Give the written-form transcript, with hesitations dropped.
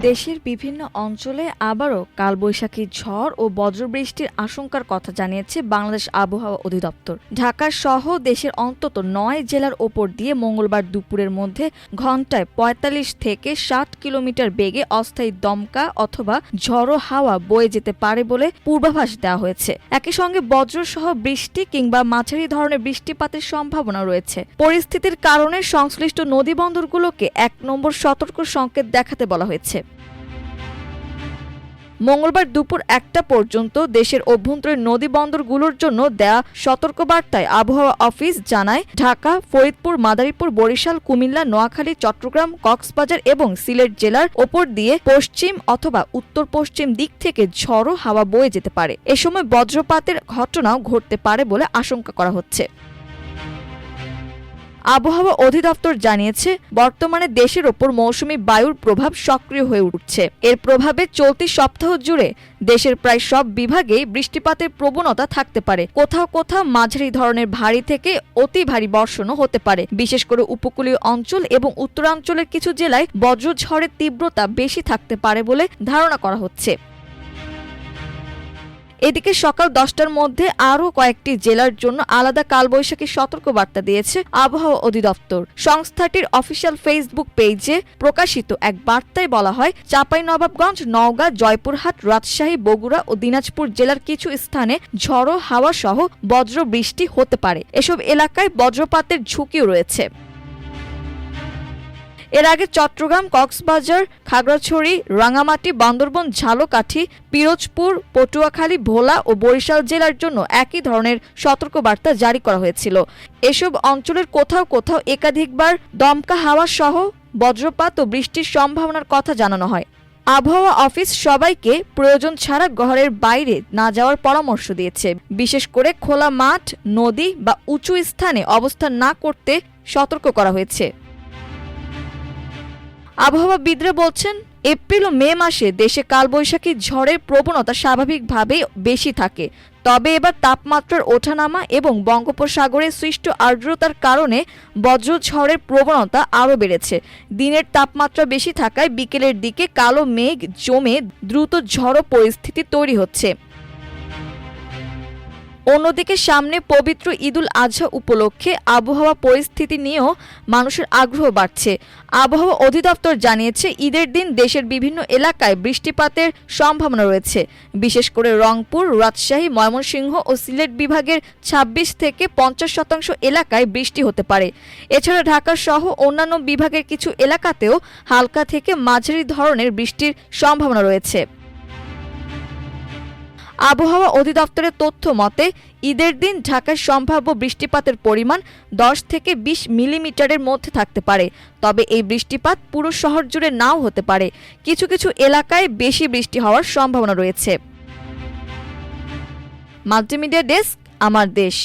দেশের বিভিন্ন অঞ্চলে আবারও কালবৈশাখী ঝড় ও বজ্রবৃষ্টির আশঙ্কার কথা জানিয়েছে বাংলাদেশ আবহাওয়া অধিদপ্তর। ঢাকা সহ দেশের অন্তত ৯ জেলার ওপর দিয়ে মঙ্গলবার দুপুরের মধ্যে ঘণ্টায় ৪৫ থেকে ৬০ কিলোমিটার বেগে অস্থায়ী দমকা অথবা ঝড়ো হাওয়া বয়ে যেতে পারে বলে পূর্বাভাস দেওয়া হয়েছে। একই সঙ্গে বজ্রসহ বৃষ্টি কিংবা মাঝারি ধরনের বৃষ্টিপাতের সম্ভাবনা রয়েছে। পরিস্থিতির কারণে সংশ্লিষ্ট নদীবন্দরগুলোকে ১ নম্বর সতর্ক সংকেত দেখাতে বলা হয়েছে। মঙ্গলবার দুপুর ১টা পর্যন্ত দেশের অভ্যন্তরীণ নদীবন্দরগুলোর জন্য দেয়া সতর্কবার্তায় আবহাওয়া অফিস জানায়, ঢাকা, ফরিদপুর, মাদারীপুর, বরিশাল, কুমিল্লা, নোয়াখালী, চট্টগ্রাম, কক্সবাজার এবং সিলেট জেলার ওপর দিয়ে পশ্চিম অথবা উত্তর পশ্চিম দিক থেকে ঝড়ো হাওয়া বয়ে যেতে পারে। এ সময় বজ্রপাতের ঘটনাও ঘটতে পারে বলে আশঙ্কা করা হচ্ছে। আবহাওয়া অধিদপ্তর জানিয়েছে, বর্তমানে দেশের ওপর মৌসুমী বায়ুর প্রভাব সক্রিয় হয়ে উঠছে। এর প্রভাবে চলতি সপ্তাহ জুড়ে দেশের প্রায় সব বিভাগেই বৃষ্টিপাতের প্রবণতা থাকতে পারে। কোথাও কোথাও মাঝারি ধরনের ভারী থেকে অতি ভারী বর্ষণও হতে পারে। বিশেষ করে উপকূলীয় অঞ্চল এবং উত্তরাঞ্চলের কিছু জেলায় বজ্রঝড়ের তীব্রতা বেশি থাকতে পারে বলে ধারণা করা হচ্ছে। এদিকে সকাল 10টার মধ্যে আরও কয়েকটি জেলার জন্য আলাদা কালবৈশাখী সতর্কবার্তা দিয়েছে আবহাওয়া অধিদপ্তর। সংস্থাটির অফিসিয়াল ফেসবুক পেজে প্রকাশিত এক বার্তায় বলা হয়, চাঁপাইনবাবগঞ্জ, নওগাঁ, জয়পুরহাট, রাজশাহী, বগুড়া ও দিনাজপুর জেলার কিছু স্থানে ঝড়ো হাওয়া সহ বজ্র বৃষ্টি হতে পারে। এসব এলাকায় বজ্রপাতের ঝুঁকিও রয়েছে। এর আগে চট্টগ্রাম, কক্সবাজার, খাগড়াছড়ি, রাঙামাটি, বান্দরবান, ঝালকাঠি, পিরোজপুর, পটুয়াখালী, ভোলা ও বরিশাল জেলার জন্য একই ধরনের সতর্কবার্তা জারি করা হয়েছিল। এসব অঞ্চলের কোথাও কোথাও একাধিকবার দমকা হাওয়া সহ বজ্রপাত ও বৃষ্টির সম্ভাবনার কথা জানানো হয়। আবহাওয়া অফিস সবাইকে প্রয়োজন ছাড়া ঘরের বাইরে না যাওয়ার পরামর্শ দিয়েছে। বিশেষ করে খোলা মাঠ, নদী বা উঁচু স্থানে অবস্থান না করতে সতর্ক করা হয়েছে। আবহাওয়াবিদরা বলছেন, এপ্রিল ও মে মাসে দেশে কালবৈশাখী ঝড়ের প্রবণতা স্বাভাবিকভাবেই বেশি থাকে। তবে এবার তাপমাত্রার ওঠানামা এবং বঙ্গোপসাগরে সৃষ্ট আর্দ্রতার কারণে বজ্রঝড়ের প্রবণতা আরও বেড়েছে। দিনের তাপমাত্রা বেশি থাকায় বিকেলের দিকে কালো মেঘ জমে দ্রুত ঝড়ো পরিস্থিতি তৈরি হচ্ছে। অন্যদিকে সামনে পবিত্র ঈদুল আজহা উপলক্ষে আবহাওয়া পরিস্থিতি নিয়েও মানুষের আগ্রহ বাড়ছে। আবহাওয়া অধিদপ্তর জানিয়েছে, ঈদের দিন দেশের বিভিন্ন এলাকায় বৃষ্টিপাতের সম্ভাবনা রয়েছে। বিশেষ করে রংপুর, রাজশাহী, ময়মনসিংহ ও সিলেট বিভাগের ২৬ থেকে ৫০% এলাকায় বৃষ্টি হতে পারে। এছাড়া ঢাকা সহ অন্যান্য বিভাগের কিছু এলাকাতেও হালকা থেকে মাঝারি ধরনের বৃষ্টির সম্ভাবনা রয়েছে। আবহাওয়া অধিদপ্তরের তথ্য মতে, ঈদের দিন ঢাকায় সম্ভাব্য বৃষ্টিপাতের পরিমাণ ১০ থেকে ২০ মিলিমিটারের মধ্যে থাকতে পারে। তবে এই বৃষ্টিপাত পুরো শহর জুড়ে নাও হতে পারে। কিছু কিছু এলাকায় বেশি বৃষ্টি হওয়ার সম্ভাবনা রয়েছে। মাল্টিমিডিয়া ডেস্ক, আমার দেশ।